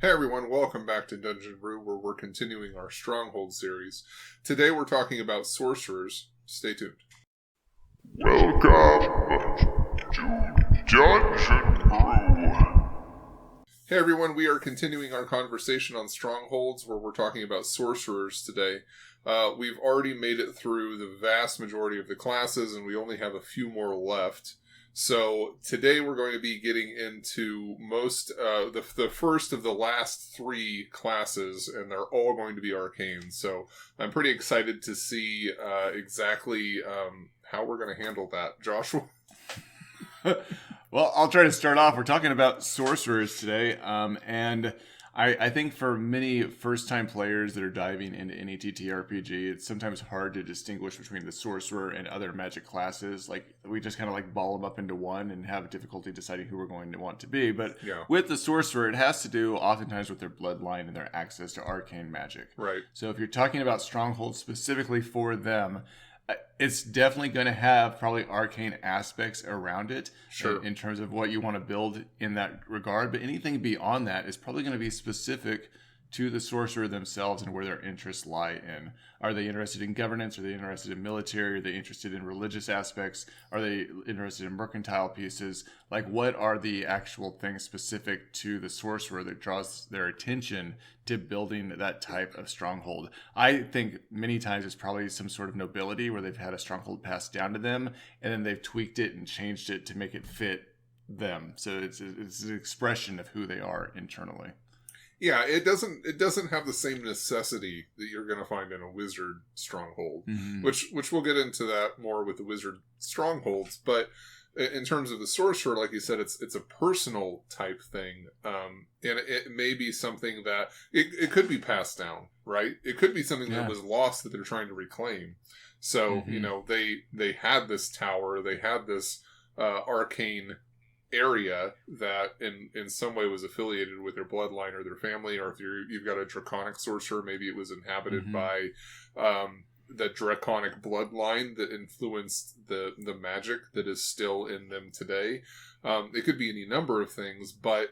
Hey everyone, welcome back to Dungeon Brew, where we're continuing our Stronghold series. Today we're talking about Sorcerers. Stay tuned. Welcome to Dungeon Brew. Hey everyone, we are continuing our conversation on Strongholds, where we're talking about Sorcerers today. We've already made it through the vast majority of the classes, and we only have a few more left. So today we're going to be getting into the first of the last three classes, and they're all going to be Arcane. So I'm pretty excited to see exactly how we're going to handle that. Joshua? Well, I'll try to start off. We're talking about Sorcerers today, and I think for many first-time players that are diving into any TTRPG, it's sometimes hard to distinguish between the Sorcerer and other magic classes. Like, we just kind of like ball them up into one and have difficulty deciding who we're going to want to be. But with the Sorcerer, it has to do oftentimes with their bloodline and their access to arcane magic. Right. So if you're talking about Strongholds specifically for them, it's definitely going to have probably arcane aspects around it, sure, in terms of what you want to build in that regard. But anything beyond that is probably going to be specific to the sorcerer themselves and where their interests lie in. Are they interested in governance? Are they interested in military? Are they interested in religious aspects? Are they interested in mercantile pieces? Like, what are the actual things specific to the sorcerer that draws their attention to building that type of stronghold? I think many times it's probably some sort of nobility where they've had a stronghold passed down to them, and then they've tweaked it and changed it to make it fit them. So it's an expression of who they are internally. Yeah, it doesn't have the same necessity that you're going to find in a wizard stronghold, which we'll get into that more with the wizard strongholds. But in terms of the sorcerer, like you said, it's a personal type thing, and it may be something that it could be passed down, right? It could be something that was lost that they're trying to reclaim. So they had this tower, they had this arcane area that in some way was affiliated with their bloodline or their family, or if you've got a draconic sorcerer, maybe it was inhabited by the draconic bloodline that influenced the magic that is still in them today. It could be any number of things, but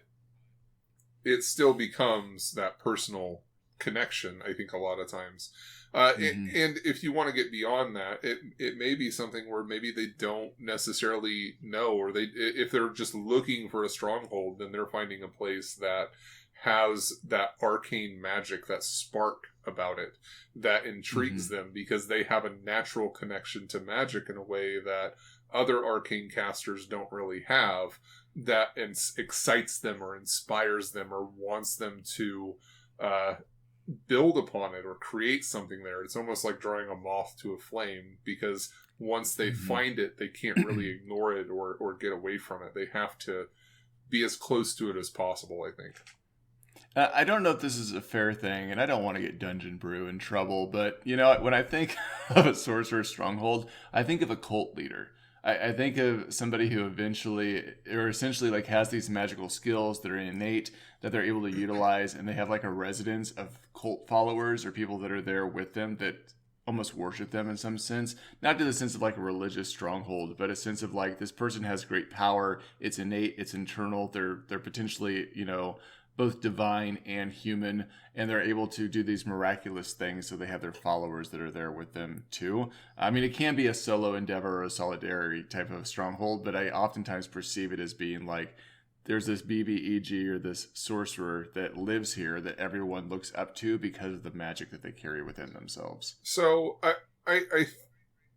it still becomes that personal connection, I think, a lot of times. And if you want to get beyond that, it may be something where maybe they don't necessarily know, or if they're just looking for a stronghold, then they're finding a place that has that arcane magic, that spark about it that intrigues them, because they have a natural connection to magic in a way that other arcane casters don't really have, that excites them or inspires them or wants them to build upon it or create something there. It's almost like drawing a moth to a flame, because once they find it, they can't really ignore it or get away from it. They have to be as close to it as possible, I think. I don't know if this is a fair thing, and I don't want to get Dungeon Brew in trouble, but you know, when I think of a sorcerer stronghold, I think of a cult leader. I think of somebody who essentially like has these magical skills that are innate, that they're able to utilize, and they have like a residence of cult followers or people that are there with them that almost worship them in some sense. Not to the sense of like a religious stronghold, but a sense of like, this person has great power, it's innate, it's internal, they're potentially, both divine and human, and they're able to do these miraculous things, so they have their followers that are there with them too. I mean, it can be a solo endeavor or a solidarity type of stronghold, but I oftentimes perceive it as being like, there's this BBEG or this sorcerer that lives here that everyone looks up to because of the magic that they carry within themselves. So I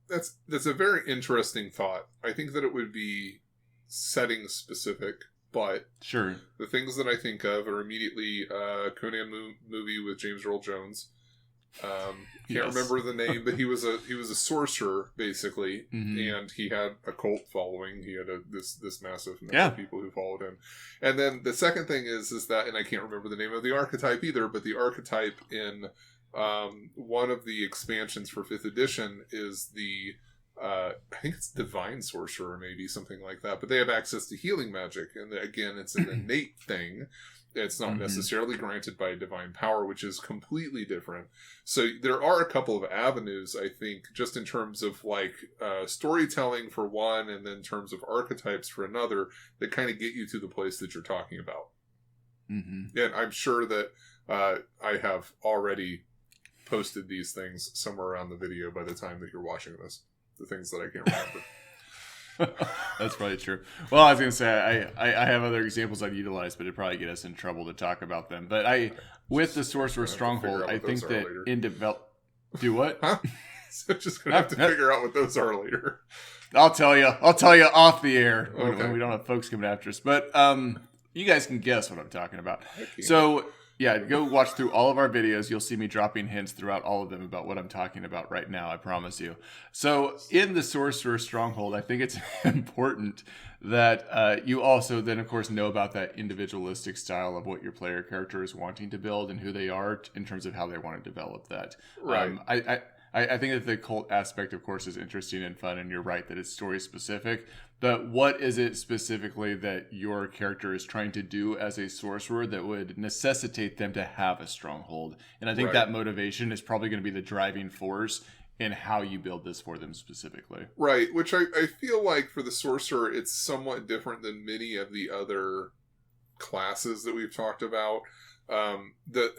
that's a very interesting thought. I think that it would be setting specific. But sure, the things that I think of are immediately Conan movie with James Earl Jones. Can't remember the name, but he was a sorcerer basically, and he had a cult following. He had this massive number of people who followed him. And then the second thing is that, and I can't remember the name of the archetype either, but the archetype in one of the expansions for 5th edition is the I think it's divine sorcerer, maybe something like that, but they have access to healing magic, and again, it's an innate thing. It's not necessarily granted by a divine power, which is completely different. So there are a couple of avenues, I think, just in terms of like storytelling for one, and then in terms of archetypes for another, that kind of get you to the place that you're talking about. Mm-hmm. And I'm sure that I have already posted these things somewhere around the video by the time that you're watching this. The things that I can't remember. That's probably true. Well, I was going to say, I have other examples I'd utilize, but it'd probably get us in trouble to talk about them. But with the Sorcerer Stronghold, I think that in develop... Do what? Huh? So just going to have to figure out what those are later. I'll tell you off the air when we don't have folks coming after us. But you guys can guess what I'm talking about. So... yeah, go watch through all of our videos. You'll see me dropping hints throughout all of them about what I'm talking about right now, I promise you. So in the Sorcerer Stronghold, I think it's important that you also then, of course, know about that individualistic style of what your player character is wanting to build and who they are in terms of how they want to develop that. Right. I think that the cult aspect, of course, is interesting and fun, and you're right that it's story specific. But what is it specifically that your character is trying to do as a sorcerer that would necessitate them to have a stronghold? And I think that motivation is probably going to be the driving force in how you build this for them specifically. Right, which I feel like for the sorcerer, it's somewhat different than many of the other classes that we've talked about. The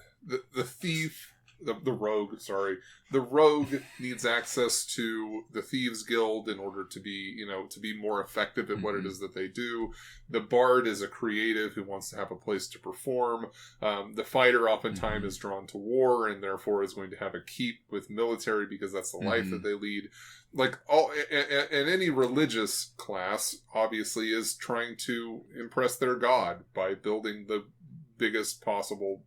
thief... The rogue, sorry. The rogue needs access to the Thieves Guild in order to be, to be more effective at what it is that they do. The bard is a creative who wants to have a place to perform. The fighter oftentimes is drawn to war and therefore is going to have a keep with military because that's the life that they lead. Like and any religious class obviously is trying to impress their god by building the biggest possible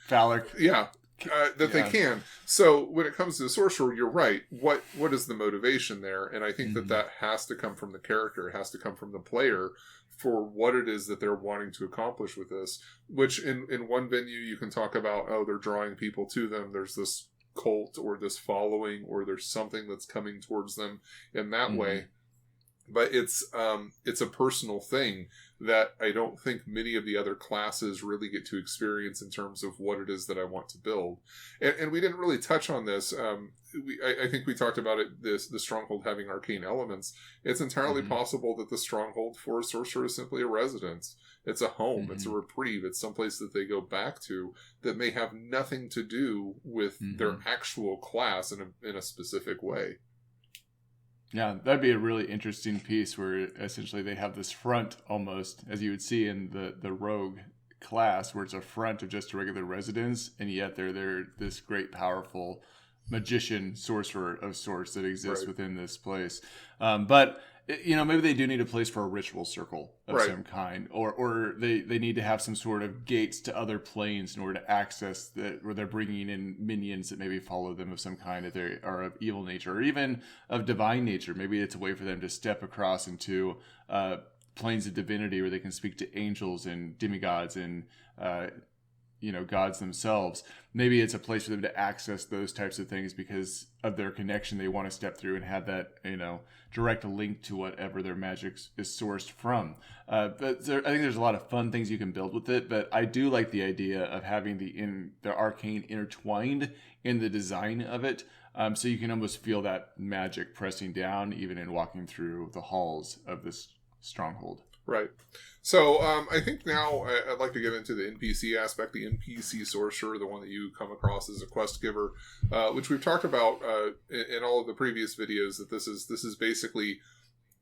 phallic that they can. So when it comes to the sorcerer, you're right. What is the motivation there? And I think that has to come from the character. It has to come from the player for what it is that they're wanting to accomplish with this. Which in one venue you can talk about, they're drawing people to them. There's this cult or this following or there's something that's coming towards them in that way. But it's a personal thing that I don't think many of the other classes really get to experience in terms of what it is that I want to build. And we didn't really touch on this. I think we talked about it, the stronghold having arcane elements. It's entirely possible that the stronghold for a sorcerer is simply a residence. It's a home. It's a reprieve. It's someplace that they go back to that may have nothing to do with their actual class in a specific way. Yeah, that'd be a really interesting piece where essentially they have this front almost, as you would see in the rogue class, where it's a front of just a regular residence, and yet they're this great, powerful magician, sorcerer of sorts that exists within this place. But maybe they do need a place for a ritual circle of some kind, or they need to have some sort of gates to other planes in order to access that, where they're bringing in minions that maybe follow them of some kind, if they are of evil nature or even of divine nature. Maybe it's a way for them to step across into planes of divinity where they can speak to angels and demigods and gods themselves. Maybe it's a place for them to access those types of things because of their connection. They want to step through and have that, direct link to whatever their magic is sourced from. But I think there's a lot of fun things you can build with it. But I do like the idea of having the arcane intertwined in the design of it. So you can almost feel that magic pressing down even in walking through the halls of this stronghold. Right. So I think now I'd like to get into the NPC aspect, the NPC sorcerer, the one that you come across as a quest giver, which we've talked about in all of the previous videos, that this is basically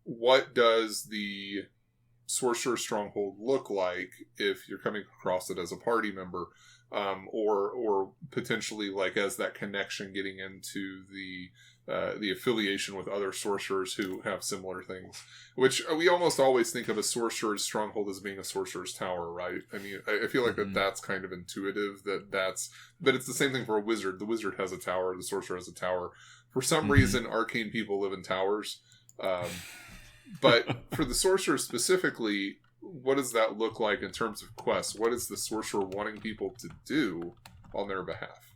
what does the Sorcerer Stronghold look like if you're coming across it as a party member, or potentially like as that connection getting into the affiliation with other sorcerers who have similar things, which we almost always think of a sorcerer's stronghold as being a sorcerer's tower, right? I mean, I feel like that's kind of intuitive, but it's the same thing for a wizard. The wizard has a tower, the sorcerer has a tower. For some reason, arcane people live in towers. But for the sorcerer specifically, what does that look like in terms of quests? What is the sorcerer wanting people to do on their behalf?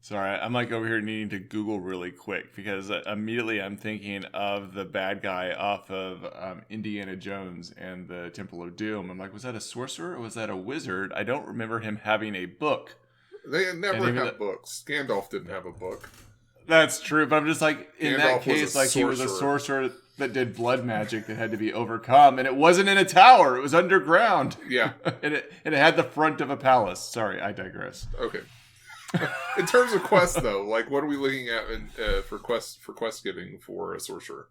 Sorry, I'm like over here needing to Google really quick because immediately I'm thinking of the bad guy off of Indiana Jones and the Temple of Doom. I'm like, was that a sorcerer or was that a wizard? I don't remember him having a book. They never have books. Gandalf didn't have a book. That's true, but I'm just like, in Gandalf that case, like he was a sorcerer. that did blood magic that had to be overcome, and it wasn't in a tower; it was underground. Yeah, and it had the front of a palace. Sorry, I digress. Okay. In terms of quests, though, like what are we looking at for quest giving for a sorcerer?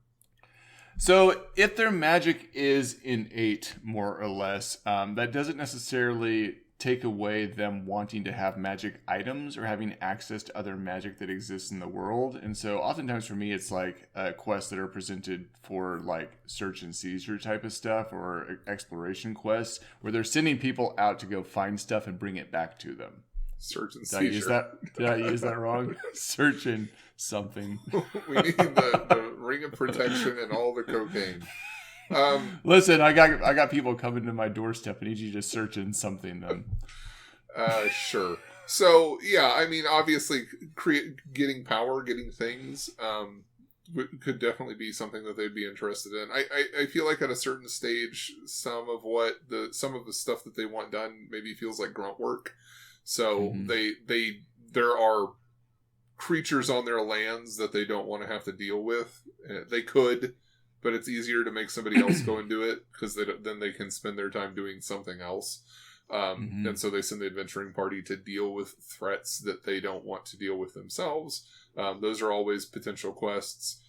So, if their magic is innate, more or less, that doesn't necessarily take away them wanting to have magic items or having access to other magic that exists in the world. And so, oftentimes for me, it's like quests that are presented for like search and seizure type of stuff or exploration quests where they're sending people out to go find stuff and bring it back to them. Search and seizure. Did I use that wrong? Search and something. We need the ring of protection and all the cocaine. Listen, I got people coming to my doorstep. I need you to search in something then. Sure. So yeah, I mean, obviously, getting power, getting things, could definitely be something that they'd be interested in. I feel like at a certain stage, some of the stuff that they want done maybe feels like grunt work. So there are creatures on their lands that they don't want to have to deal with. They could, but it's easier to make somebody else go and do it because then they can spend their time doing something else. And so they send the adventuring party to deal with threats that they don't want to deal with themselves. Those are always potential quests.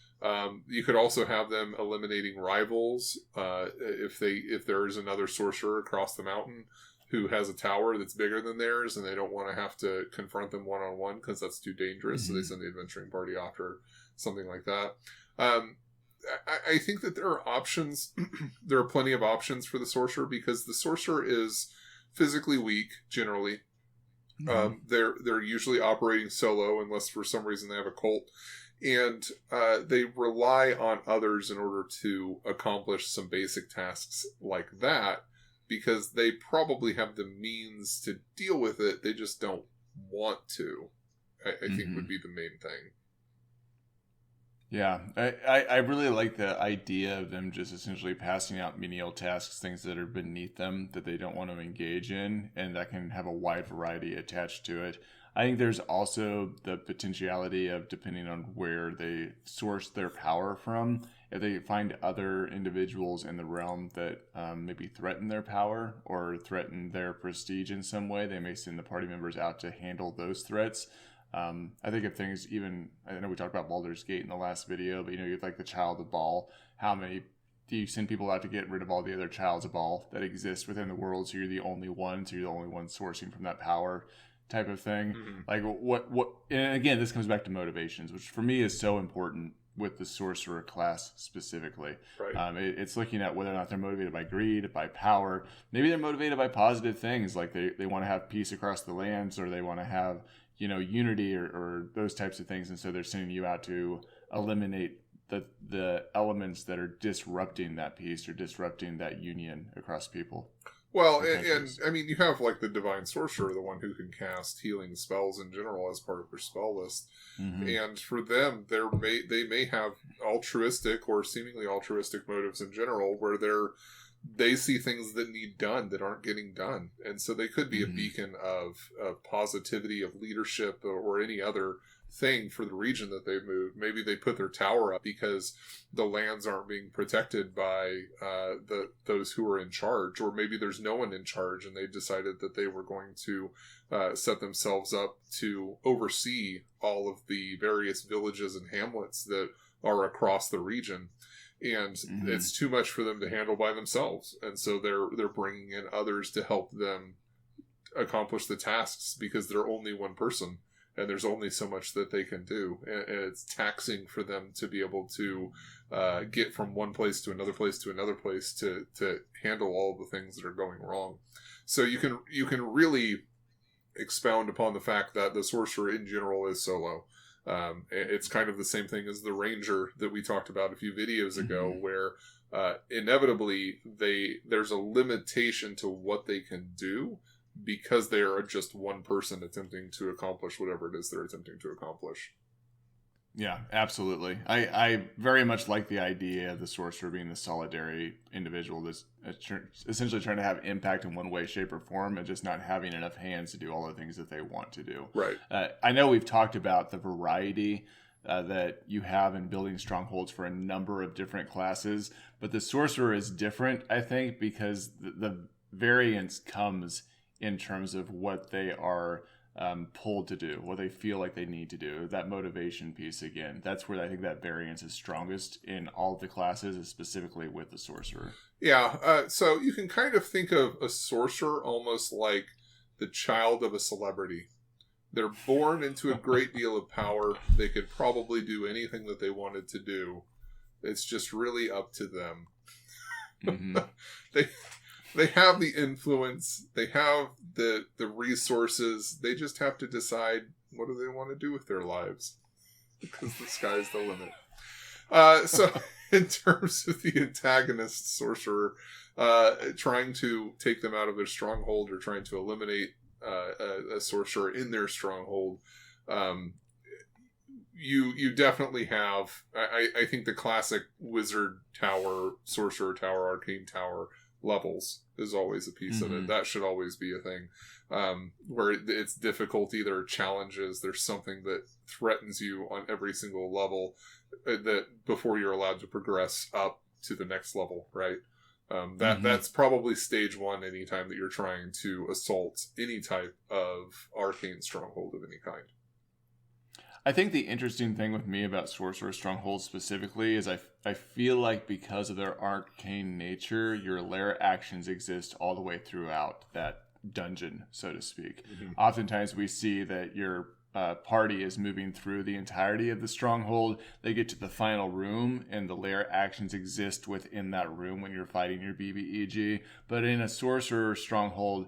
You could also have them eliminating rivals if there is another sorcerer across the mountain who has a tower that's bigger than theirs and they don't want to have to confront them one-on-one because that's too dangerous. So they send the adventuring party after something like that. I think that there are options. There are plenty of options for the sorcerer because the sorcerer is physically weak generally. They're usually operating solo unless for some reason they have a cult. And they rely on others in order to accomplish some basic tasks like that. Because they probably have the means to deal with it. They just don't want to, I think would be the main thing. Yeah, I really like the idea of them just essentially passing out menial tasks, things that are beneath them that they don't want to engage in, and that can have a wide variety attached to it. I think there's also the potentiality of, depending on where they source their power from, if they find other individuals in the realm that maybe threaten their power or threaten their prestige in some way, they may send the party members out to handle those threats. I think if things even, I know we talked about Baldur's Gate in the last video, but you have like the Child of Baal. How many do you send people out to get rid of all the other Childs of Baal that exist within the world? So you're the only one, sourcing from that power type of thing. Like what, and again, this comes back to motivations, which for me is so important with the sorcerer class specifically. Right. It's looking at whether or not they're motivated by greed, by power. Maybe they're motivated by positive things, like they want to have peace across the lands, or they want to have, unity or those types of things. And so they're sending you out to eliminate the elements that are disrupting that peace or disrupting that union across people. Well, and I mean, you have like the Divine Sorcerer, the one who can cast healing spells in general as part of their spell list. And for them, they may have altruistic or seemingly altruistic motives in general, where they see things that need done that aren't getting done. And so they could be a beacon of positivity, of leadership, or any other thing for the region that they moved. Maybe they put their tower up because the lands aren't being protected by those who are in charge, or maybe there's no one in charge and they decided that they were going to set themselves up to oversee all of the various villages and hamlets that are across the region. And it's too much for them to handle by themselves, and so they're bringing in others to help them accomplish the tasks because they're only one person. And there's only so much that they can do. And it's taxing for them to be able to get from one place to another place to another place to handle all of the things that are going wrong. So you can really expound upon the fact that the sorcerer in general is solo. It's kind of the same thing as the ranger that we talked about a few videos ago, where inevitably there's a limitation to what they can do, because they are just one person attempting to accomplish whatever it is they're attempting to accomplish. Yeah, absolutely. I very much like the idea of the sorcerer being the solitary individual that's essentially trying to have impact in one way, shape, or form, and just not having enough hands to do all the things that they want to do. Right. I know we've talked about the variety that you have in building strongholds for a number of different classes. But the sorcerer is different, I think, because the variance comes in terms of what they are pulled to do, what they feel like they need to do. That motivation piece, again, that's where I think that variance is strongest in all of the classes, and specifically with the sorcerer. Yeah, so you can kind of think of a sorcerer almost like the child of a celebrity. They're born into a great deal of power. They could probably do anything that they wanted to do. It's just really up to them. Mm-hmm. They have the influence. They have the resources. They just have to decide what do they want to do with their lives. Because the sky's the limit. So in terms of the antagonist sorcerer, trying to take them out of their stronghold or trying to eliminate a sorcerer in their stronghold, you definitely have, I think the classic wizard tower, sorcerer tower, arcane tower levels is always a piece of it. That should always be a thing, where it's difficulty, there are challenges, there's something that threatens you on every single level that before you're allowed to progress up to the next level, right? That's probably stage one anytime that you're trying to assault any type of arcane stronghold of any kind. I think the interesting thing with me about Sorcerer Strongholds specifically is I feel like because of their arcane nature, your lair actions exist all the way throughout that dungeon, so to speak. Oftentimes we see that your party is moving through the entirety of the stronghold. They get to the final room and the lair actions exist within that room when you're fighting your BBEG. But in a Sorcerer Stronghold,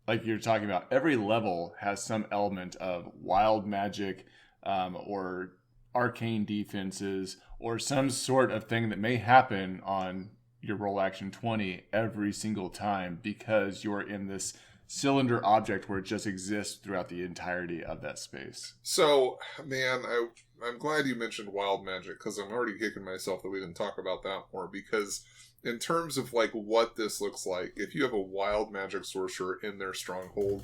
like you're talking about, every level has some element of wild magic, or arcane defenses, or some sort of thing that may happen on your roll action 20 every single time because you're in this cylinder object where it just exists throughout the entirety of that space. So, man, I'm glad you mentioned wild magic, because I'm already kicking myself that we didn't talk about that more, because in terms of like what this looks like, if you have a wild magic sorcerer in their stronghold,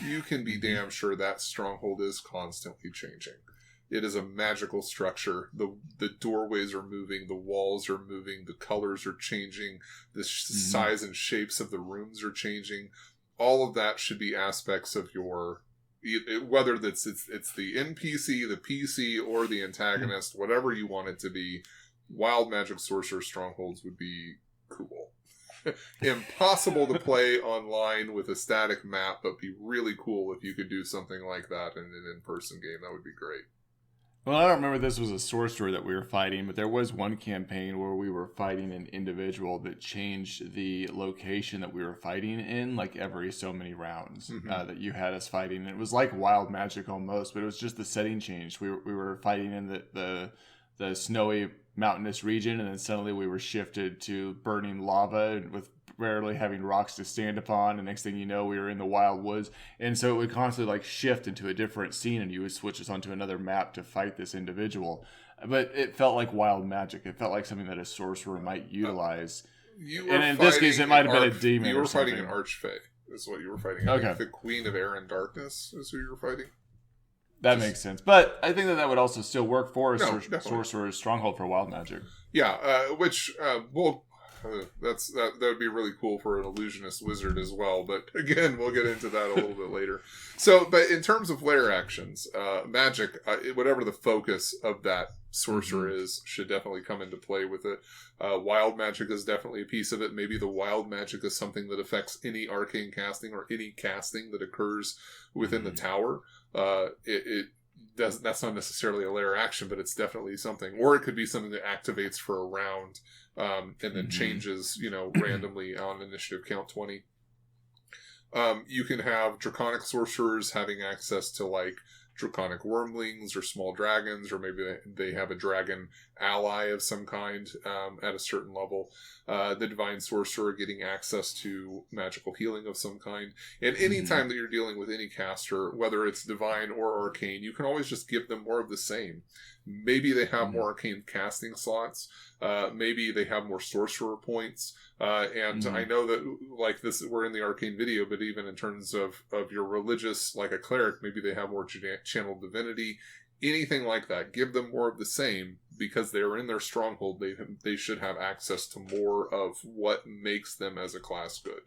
you can be damn sure that stronghold is constantly changing. It is a magical structure. The doorways are moving, the walls are moving, the colors are changing, the size and shapes of the rooms are changing. All of that should be aspects of your, whether it's the NPC, the PC, or the antagonist, whatever you want it to be. Wild magic sorcerer strongholds would be cool. Impossible to play online with a static map, but be really cool if you could do something like that in an in-person game. That would be great. Well, I don't remember if this was a sorcerer that we were fighting, but there was one campaign where we were fighting an individual that changed the location that we were fighting in, like every so many rounds that you had us fighting. And it was like wild magic almost, but it was just the setting changed. We were fighting in the snowy mountainous region, and then suddenly we were shifted to burning lava with rarely having rocks to stand upon, and next thing you know we were in the wild woods. And so it would constantly like shift into a different scene, and you would switch us onto another map to fight this individual. But it felt like wild magic. It felt like something that a sorcerer might utilize. And in this case it might have been a demon. You were or something. fighting an archfey is what you were fighting. I think the Queen of Air and Darkness is who you were fighting. That makes sense. But I think that would also still work for a sorcerer's stronghold for wild magic. Yeah, that would be really cool for an illusionist wizard as well. But again, we'll get into that a little bit later. So, but in terms of lair actions, magic, whatever the focus of that sorcerer is, should definitely come into play with it. Wild magic is definitely a piece of it. Maybe the wild magic is something that affects any arcane casting or any casting that occurs within the tower. That's not necessarily a lair action, but it's definitely something. Or it could be something that activates for a round, and then changes, randomly on initiative count 20. You can have draconic sorcerers having access to like draconic wormlings or small dragons, or maybe they have a dragon ally of some kind at a certain level. The divine sorcerer getting access to magical healing of some kind. And any time that you're dealing with any caster, whether it's divine or arcane, you can always just give them more of the same. Maybe they have more arcane casting slots. Maybe they have more sorcerer points. And I know that like this, we're in the arcane video, but even in terms of your religious, like a cleric, maybe they have more channel divinity. anything like that. Give them more of the same, because they're in their stronghold. They should have access to more of what makes them as a class good.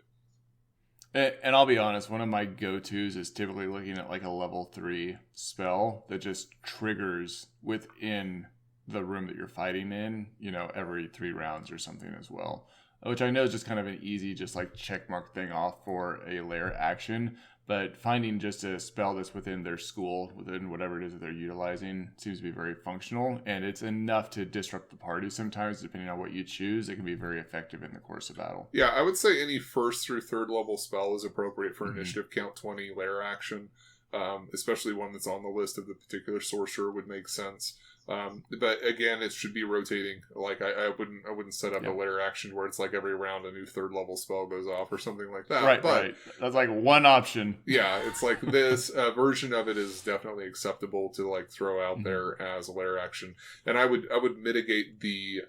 And I'll be honest, one of my go-tos is typically looking at like a level 3 spell that just triggers within the room that you're fighting in, every 3 rounds or something as well. Which I know is just kind of an easy, just like checkmark thing off for a lair action. But finding just a spell that's within their school, within whatever it is that they're utilizing, seems to be very functional. And it's enough to disrupt the party sometimes, depending on what you choose. It can be very effective in the course of battle. Yeah, I would say any 1st through 3rd level spell is appropriate for initiative count 20 lair action. Especially one that's on the list of the particular sorcerer would make sense. But again, it should be rotating. Like I wouldn't set up a lair action where it's like every round a new 3rd level spell goes off or something like that. Right. That's like one option. Yeah, it's like this version of it is definitely acceptable to like throw out there as a lair action. And I would mitigate the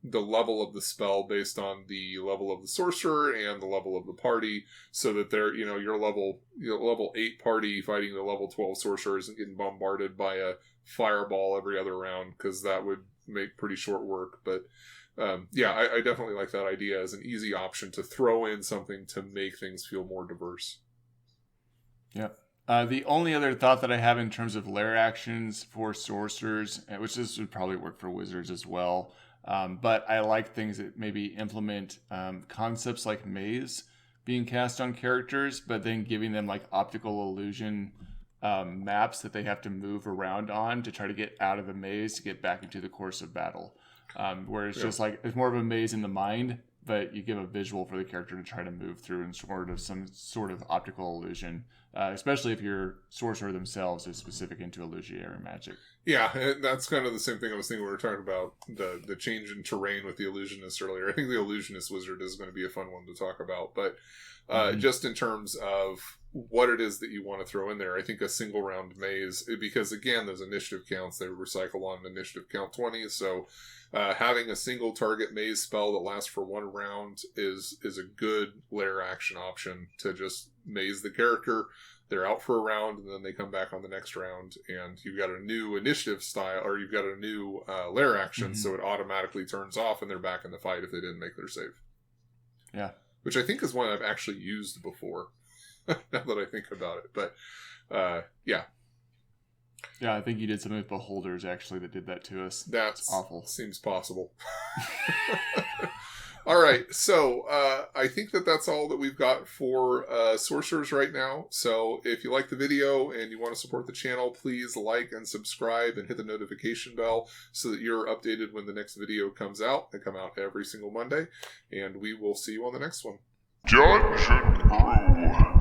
level of the spell based on the level of the sorcerer and the level of the party, so that they're your level 8 party fighting the level 12 sorcerer isn't getting bombarded by a fireball every other round, because that would make pretty short work. But I definitely like that idea as an easy option to throw in something to make things feel more diverse. Yeah. The only other thought that I have in terms of lair actions for sorcerers, which this would probably work for wizards as well, but I like things that maybe implement concepts like maze being cast on characters, but then giving them like optical illusion maps that they have to move around on to try to get out of the maze to get back into the course of battle. Where it's just like, it's more of a maze in the mind, but you give a visual for the character to try to move through in some sort of optical illusion, especially if your sorcerer themselves is specific into illusionary magic. Yeah, and that's kind of the same thing I was thinking. We were talking about the change in terrain with the illusionist earlier. I think the illusionist wizard is going to be a fun one to talk about, but just in terms of what it is that you want to throw in there, I think a single round maze, because again, those initiative counts, they recycle on initiative count 20, so having a single target maze spell that lasts for 1 round is a good lair action option to just maze the character. They're out for a round, and then they come back on the next round, and you've got a new initiative style, or you've got a new lair action, so it automatically turns off, and they're back in the fight if they didn't make their save. Yeah. Which I think is one I've actually used before, now that I think about it. But, yeah. Yeah, I think you did something with Beholders, actually, that did that to us. That's awful. Seems possible. All right, so I think that's all that we've got for Sorcerers right now. So if you like the video and you want to support the channel, please like and subscribe and hit the notification bell so that you're updated when the next video comes out. They come out every single Monday, and we will see you on the next one. Dungeon Brew.